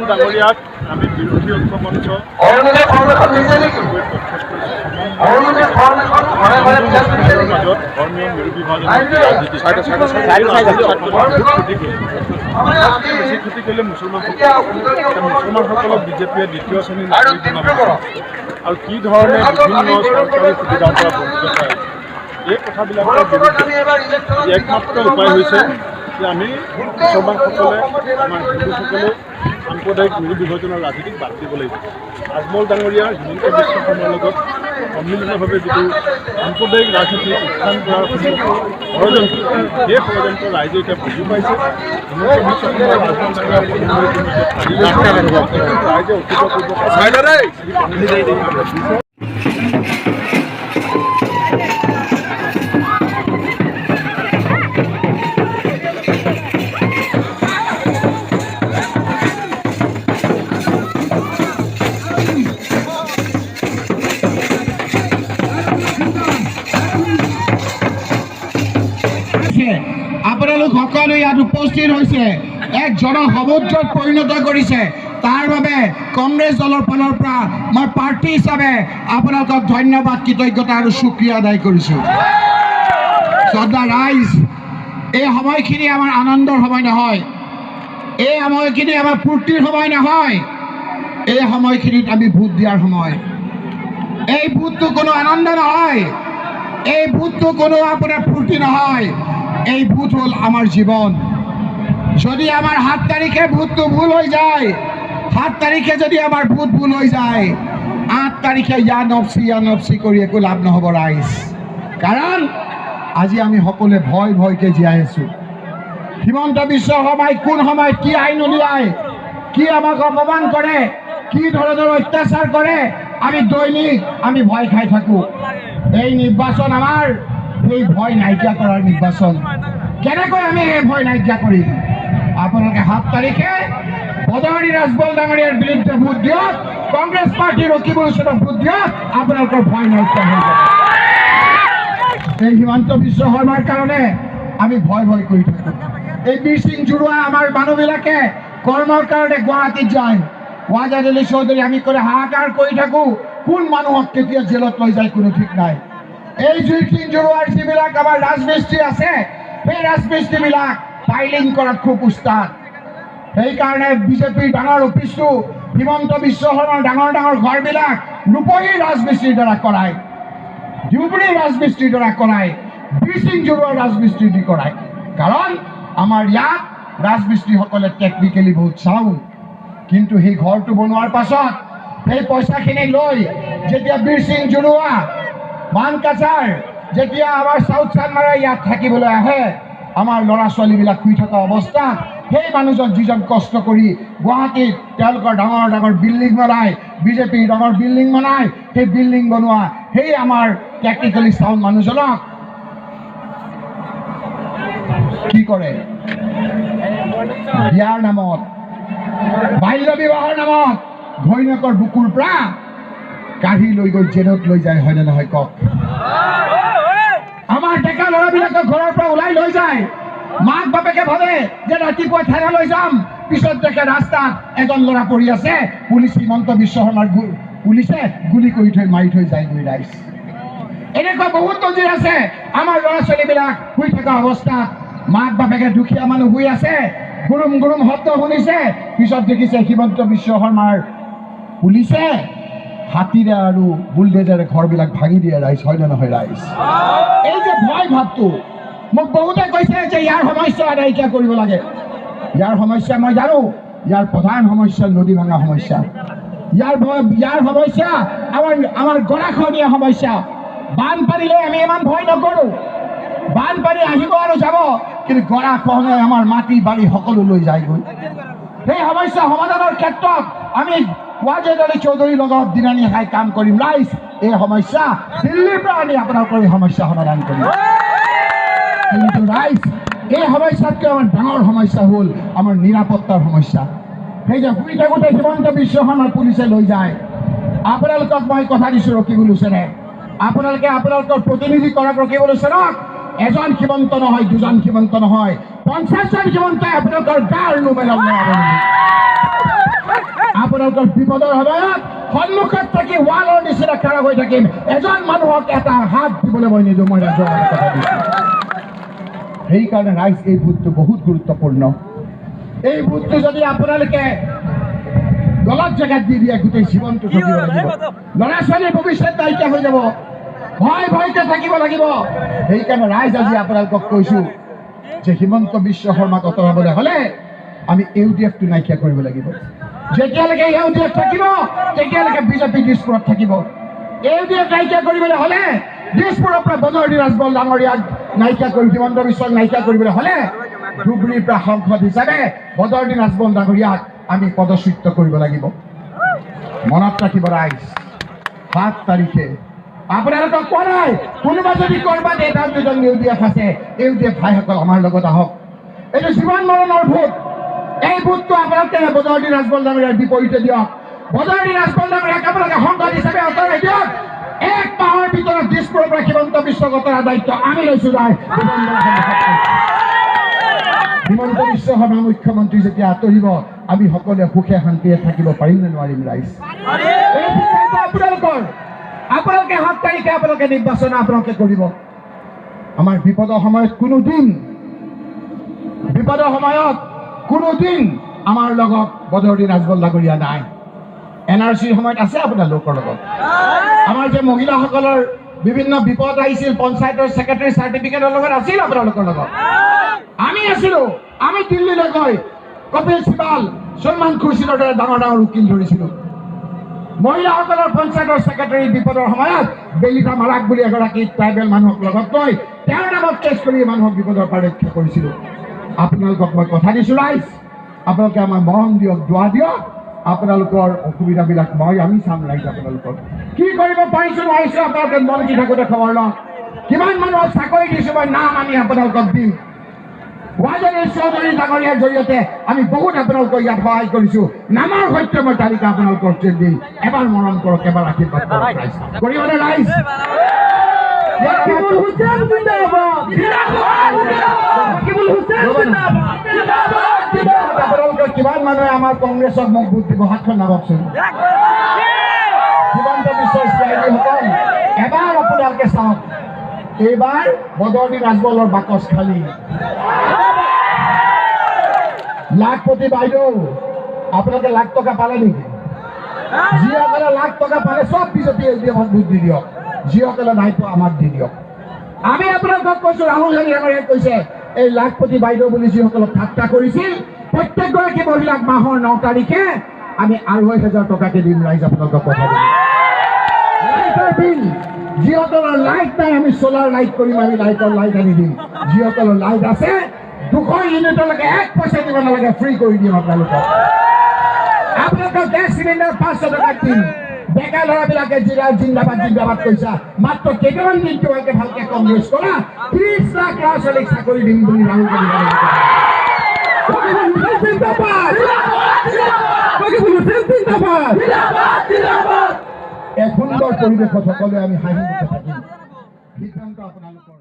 ডাঙৰীয়াক আমি বিৰোধী ঐক্য মঞ্চ মাজত ধৰ্মীয় নিৰ্বিভাজন বেছি ক্ষতি কৰিলে মুছলমানসকলক বিজেপিয়ে দ্বিতীয় শ্ৰেণীৰ নাগৰিক বনাব আৰু কি ধৰণে বিভিন্ন চৰকাৰী সুবিধাৰ পৰা বঞ্চিত কৰে এই কথাবিলাকৰ বিৰুদ্ধে একমাত্ৰ উপায় হৈছে যে আমি মুছলমানসকলে আমাৰ হিন্দুসকলেও সাম্প্ৰদায়িক নিৰ্বিভাজনৰ ৰাজনীতিক বাদ দিব লাগিব। আজমল ডাঙৰীয়া হিমন্ত বিশ্ব শৰ্মাৰ লগত সন্মিলিতভাৱে যিটো সাম্প্ৰদায়িক ৰাজনীতি উত্থান কৰাৰ ষড়যন্ত্ৰ সেই ষড়যন্ত্ৰ ৰাইজে এতিয়া বুজি পাইছে। হিমন্ত বিশ্ব শৰ্মাৰ আজমল ডাঙৰীয়া ৰাইজে অতিপূৰ্ব আপোনালোক সকলো ইয়াত উপস্থিত হৈছে এক জনসমুদ্ৰত পৰিণত কৰিছে। তাৰ বাবে কংগ্ৰেছ দলৰ ফালৰ পৰা মই প্ৰাৰ্থী হিচাপে আপোনালোকক ধন্যবাদ, কৃতজ্ঞতা আৰু শুক্ৰিয়া আদায় কৰিছোঁ। শ্ৰদ্ধা ৰাইজ, এই সময়খিনি আমাৰ আনন্দৰ সময় নহয়, এই সময়খিনি আমাৰ ফূৰ্তিৰ সময় নহয়, এই সময়খিনিত আমি ভোট দিয়াৰ সময়। এই ভোটটো কোনো আনন্দ নহয়, এই ভোটটো কোনো আপোনাৰ ফূৰ্তি নহয়, এই ভোট হ'ল আমাৰ জীৱন। যদি আমাৰ 7 তাৰিখে ভোটটো ভুল হৈ যায়, 7 তাৰিখে যদি আমাৰ ভোট ভুল হৈ যায়, 8 তাৰিখে ইয়া নফচি কৰি একো লাভ নহ'ব ৰাইজ। কাৰণ আজি আমি সকলোৱে ভয়কে জীয়াই আছোঁ। হিমন্ত বিশ্ব শৰ্মাই কোন সময়ত কি আইন উলিয়ায়, কি আমাক অপমান কৰে, কি ধৰণৰ অত্যাচাৰ কৰে, আমি দৈনিক আমি ভয় খাই থাকোঁ। এই নিৰ্বাচন আমাৰ এই ভয় নাইকিয়া কৰাৰ নিৰ্বাচন। কেনেকৈ আমি এই ভয় নাইকিয়া কৰিম? আপোনালোকে 7 তাৰিখে বদৰণী ৰাজবল ডাঙৰীয়াৰ বিৰুদ্ধে ভোট দিয়ক, কংগ্ৰেছ পাৰ্টীৰ ৰকিবুল হুছেইনক ভোট দিয়ক, আপোনালোকৰ ভয় নাইকিয়া হৈ যাব। এই হিমন্ত বিশ্ব শৰ্মাৰ কাৰণে আমি ভয় কৰি থাকোঁ। এই বীৰ সিং জুৰুৱা আমাৰ মানুহবিলাকে কৰ্মৰ কাৰণে গুৱাহাটীত যায়, ৱাজাদ আলী চৌধুৰী আমি কৰি হাহাকাৰ কৰি থাকোঁ, কোন মানুহক কেতিয়া জেলত লৈ যায় কোনো ঠিক নাই। এই বীৰ সিং জুৰুৱাৰ যিবিলাক আমাৰ ৰাজমিস্ত্ৰী আছে, সেই ৰাজমিস্ত্ৰীবিলাক ফাইলিং কৰাত খুব উস্তাদ। সেইকাৰণে বিজেপিৰ ডাঙৰ অফিচটো হিমন্ত বিশ্ব শৰ্মাৰ ডাঙৰ ঘৰবিলাক ৰূপহী ৰাজমিস্ত্ৰীৰ দ্বাৰা কৰায়, ধুবুৰী ৰাজমিস্ত্ৰীৰ দ্বাৰা কৰায়, বীৰ সিং জুৰুৱাৰ ৰাজমিস্ত্ৰী দি কৰায়। কাৰণ আমাৰ ইয়াত ৰাজমিস্ত্ৰীসকলে টেকনিকেলি বহুত চাউণ্ড, কিন্তু সেই ঘৰটো বনোৱাৰ পাছত সেই পইচাখিনি লৈ যেতিয়া বীৰ সিং জুৰুৱা মানকাছাৰ যেতিয়া আমাৰ চাউথ চানমাৰা ইয়াত থাকিবলৈ আহে, আমাৰ ল'ৰা ছোৱালীবিলাক শুই থকা অৱস্থাত সেই মানুহজন যিজন কষ্ট কৰি গুৱাহাটীত তেওঁলোকৰ ডাঙৰ বিল্ডিং বনায়, বিজেপিৰ ডাঙৰ বিল্ডিং বনায়, সেই বিল্ডিং বনোৱা সেই আমাৰ টেকনিকেলি চাউণ্ড মানুহজনক কি কৰে? বিয়াৰ নামত, বাল্য বিবাহৰ নামত ঘৈণীয়েকৰ বুকুৰ পৰা কাঢ়ি লৈ গৈ জেলত লৈ যায়, হয়নে নহয় কওক? আমাৰ ডেকা ল'ৰাবিলাকক ঘৰৰ পৰা ওলাই লৈ যায়, মাক বাপেকে ভাবে যে ৰাতিপুৱা থানালৈ যাম, পিছত দেখে ৰাস্তাত এজন ল'ৰা পৰি আছে, পুলিচ হিমন্ত বিশ্ব শৰ্মাৰ পুলিচে গুলি কৰি মাৰি থৈ যায়গৈ ৰাইজ। এনেকুৱা বহুত নজিৰ আছে। আমাৰ ল'ৰা ছোৱালীবিলাক শুই থকা অৱস্থাত মাক বাপেকে দুখীয়া মানুহ শুই আছে, গুৰুম শব্দ শুনিছে, পিছত দেখিছে হিমন্ত বিশ্ব শৰ্মাৰ পুলিচে হাতীৰে আৰু বুলডেজাৰে ঘৰবিলাক ভাঙি দিয়ে ৰাইজ, হয় নে নহয় ৰাইজ? এই যে ভয় ভাৱটো, মোক বহুতে কৈছে যে ইয়াৰ সমস্যা নাইকিয়া কৰিব লাগে। ইয়াৰ সমস্যা মই জানো, ইয়াৰ প্ৰধান সমস্যা নদী ভাঙা সমস্যা, ইয়াৰ সমস্যা আমাৰ গৰাখহনীয়া সমস্যা। বানপানীলৈ আমি ইমান ভয় নকৰোঁ, বানপানী আহিব আৰু যাব, কিন্তু গৰাখহনীয়াই আমাৰ মাটি বাৰী সকলো লৈ যায়গৈ। সেই সমস্যা সমাধানৰ ক্ষেত্ৰত আমি ৱাজেদ আলী চৌধুৰীৰ লগত দিনা নিশাই কাম কৰিম ৰাইজ। এই সমস্যা দিল্লীৰ পৰা আমি আপোনালোকৰ এই সমস্যা সমাধান কৰিম। কিন্তু ৰাইজ, এই সমস্যাতকৈ আমাৰ ডাঙৰ সমস্যা হ'ল আমাৰ নিৰাপত্তাৰ সমস্যা। সেই যে শুই থাকোঁতে হিমন্ত বিশ্ব শৰ্মাৰ পুলিচে লৈ যায়। আপোনালোকক মই কথা দিছোঁ ৰকিবুল হুছেইনে, আপোনালোকে আপোনালোকৰ প্ৰতিনিধি কৰক ৰকিবুল হুছেইনক, এজন সীমন্ত নহয়, দুজন সীমন্ত নহয়, 50জন সীমন্তই আপোনালোকৰ গাৰ নোমেলাব নোৱাৰে। আপোনালোকৰ বিপদৰ সময়ত সন্মুখত থাকি ৱালৰ নিচিনা খাৰা হৈ থাকিম, এজন মানুহক এটা হাত দিবলৈ মই নিদিওঁ। মই ৰাইজৰ আগত কথা দিছোঁ। সেইকাৰণে ৰাইজ, এই ভোটটো বহুত গুৰুত্বপূৰ্ণ। এই ভোটটো যদি আপোনালোকে গলত জেগাত দি দিয়ে, গোটেই জীৱনটো থাকিব লাগিব। ল'ৰা ছোৱালীৰ ভৱিষ্যত নাইকিয়া হৈ যাব, ভয়তে থাকিব লাগিব। সেইকাৰণে ৰাইজ, আজি আপোনালোকক কৈছোঁ যে হিমন্ত বিশ্ব শৰ্মাক আঁতৰাবলৈ হ'লে আমি UDF-টো নাইকিয়া কৰিব লাগিব। যেতিয়ালৈকে UDF থাকিব, তেতিয়ালৈকে বিজেপি দিছপুৰত থাকিব। UDF নাইকিয়া কৰিবলৈ হ'লে, দিছপুৰৰ পৰা বনৱাৰী ৰাজবল ডাঙৰীয়াক নাইকিয়া কৰি, হিমন্ত বিশ্বক নাইকিয়া কৰিবলৈ হ'লে, ধুবুৰীৰ পৰা সাংসদ হিচাপে বদৰুদ্দিন ৰাজবল ডাঙৰীয়াক আমি পদচ্যুত কৰিব লাগিব। মনত ৰাখিব ৰাইজ, 7 তাৰিখে আপোনালোকক কোৱা নাই, কোনোবা যদি ক'ৰবাত এজন দুজন UDF আছে, UDF ভাইসকল আমাৰ লগত আহক। এইটো জীৱন মৰণৰ ভোট। এই ভোটটো আপোনালোকে বদৰুদ্দিন ৰাজবল ডাঙৰীয়াৰ বিপৰীতে দিয়ক। বদৰুদ্দিন ৰাজবল ডাঙৰীয়াক আপোনালোকে সংসদ হিচাপে আঁতৰাই দিয়ক। 1 মাহৰ ভিতৰত দিছপুৰৰ পৰা হিমন্ত বিশ্বক আঁতৰাৰ দায়িত্ব আমি লৈছোঁ। হিমন্ত বিশ্ব শৰ্মা মুখ্যমন্ত্ৰী যেতিয়া আঁতৰিব, আমি সকলোৱে সুখে শান্তিৰে থাকিব পাৰিম নে নোৱাৰিম ৰাইজ? এই সিদ্ধান্ত আপোনালোকৰ। আপোনালোকে 7 তাৰিখে আপোনালোকে নিৰ্বাচন আপোনালোকে কৰিব। আমাৰ বিপদৰ সময়ত কোনোদিন আমাৰ লগত বদৰুদ্দিন ৰাজবল ডাঙৰীয়া নাই। NRCৰ সময়ত আছে আপোনালোকৰ লগত। আমাৰ যে মহিলাসকলৰ বিভিন্ন বিপদ আহিছিল, পঞ্চায়তৰ ছেক্ৰেটাৰী চাৰ্টিফিকেটৰ লগত আছিল আপোনালোকৰ লগত। আমি আছিলোঁ। আমি দিল্লীলৈ গৈ কপিল সিবাল, সলমান খুৰছিদৰ দৰে ডাঙৰ ডাঙৰ উকিল ধৰিছিলোঁ। মহিলাসকলৰ পঞ্চায়তৰ ছেক্ৰেটাৰী বিপদৰ সময়ত বেলিতা মাৰাক বুলি এগৰাকী ট্ৰাইবেল মানুহক লগত লৈ তেওঁৰ নামত কেছ কৰি মানুহক বিপদৰ পৰা ৰক্ষা কৰিছিলোঁ। আপোনালোকক মই কথা দিছোঁ ৰাইজ, আপোনালোকে আমাক মৰম দিয়ক, দোৱা দিয়ক। আপোনালোকৰ অসুবিধাবিলাক আমি চাম ৰাইজ। আপোনালোকৰ কি কৰিব পাৰিছোঁ নোৱাৰিছোঁ আপোনালোকে মন দি থাকোঁতে খবৰ লওক। কিমান মানুহক চাকৰি দিছোঁ মই, নাম আমি আপোনালোকক দিম। ৱাজেনিৰ চৌধুৰী ডাঙৰীয়াৰ জৰিয়তে আমি বহুত আপোনালোকক ইয়াত সহায় কৰিছোঁ। নামৰ সৈতে মই তালিকা আপোনালোকৰ দিম। এবাৰ মৰম কৰক, এবাৰ আশীৰ্বাদ কৰক ৰাইজ। কৰিবনে ৰাইজ? আপোনালোকৰ কিমান মানুহে আমাৰ কংগ্ৰেছক মোক ভোট দিব, হাতখন নামকচোন। হিমন্ত বিশ্ব সকল, এবাৰ আপোনালোকে চাওক, এইবাৰ বদৰুদ্দিন ৰাজবলৰ বাকচ খালী। লাখপতি বাইদেউ, আপোনালোকে লাখ টকা পালে নেকি? যিসকলে লাখ টকা পালে চব বিজেপি UDF-ক ভোট দি দিয়ক। যিসকলে নাই পোৱা আমাক দি দিয়ক। আমি আপোনালোকক কৈছোঁ, ৰাহুল গান্ধী ডাঙৰীয়াই কৈছে, এই লাখপতি বাইদেউ বুলি যিসকলক ঠাট্টা কৰিছিল, প্ৰত্যেকগৰাকী মহিলাক মাহৰ 9 তাৰিখে আমি 2,500 টকাকে দিম। ৰাইজ আপোনালোকক কথা দিম। লাইটৰ বিল, যিসকলৰ লাইট নাই আমি চলাৰ লাইট কৰিম, আমি লাইটৰ লাইট আনি দিম। যিসকলৰ লাইট আছে 200 ইউনিটলৈকে 1 পইচা দিব নালাগে, ফ্ৰী কৰি দিম আপোনালোকক। আপোনালোকৰ গেছ চিলিণ্ডাৰ 500 টকাত দিম। ডেকা ল'ৰাবিলাকে জিন্দাবাদ জিন্দাবাদ কৈছা, মাত্ৰ কেইটামান দিন তোমালোকে ভালকে কংগ্ৰেছ কৰা, 30 লাখ ল'ৰা ছোৱালীক চাকৰি দিম বুলি ৰাহুল গান্ধী এক সুন্দৰ পৰিৱেশত সকলোৱে আমি হাঁহি থাকিম। সিদ্ধান্ত আপোনালোকৰ।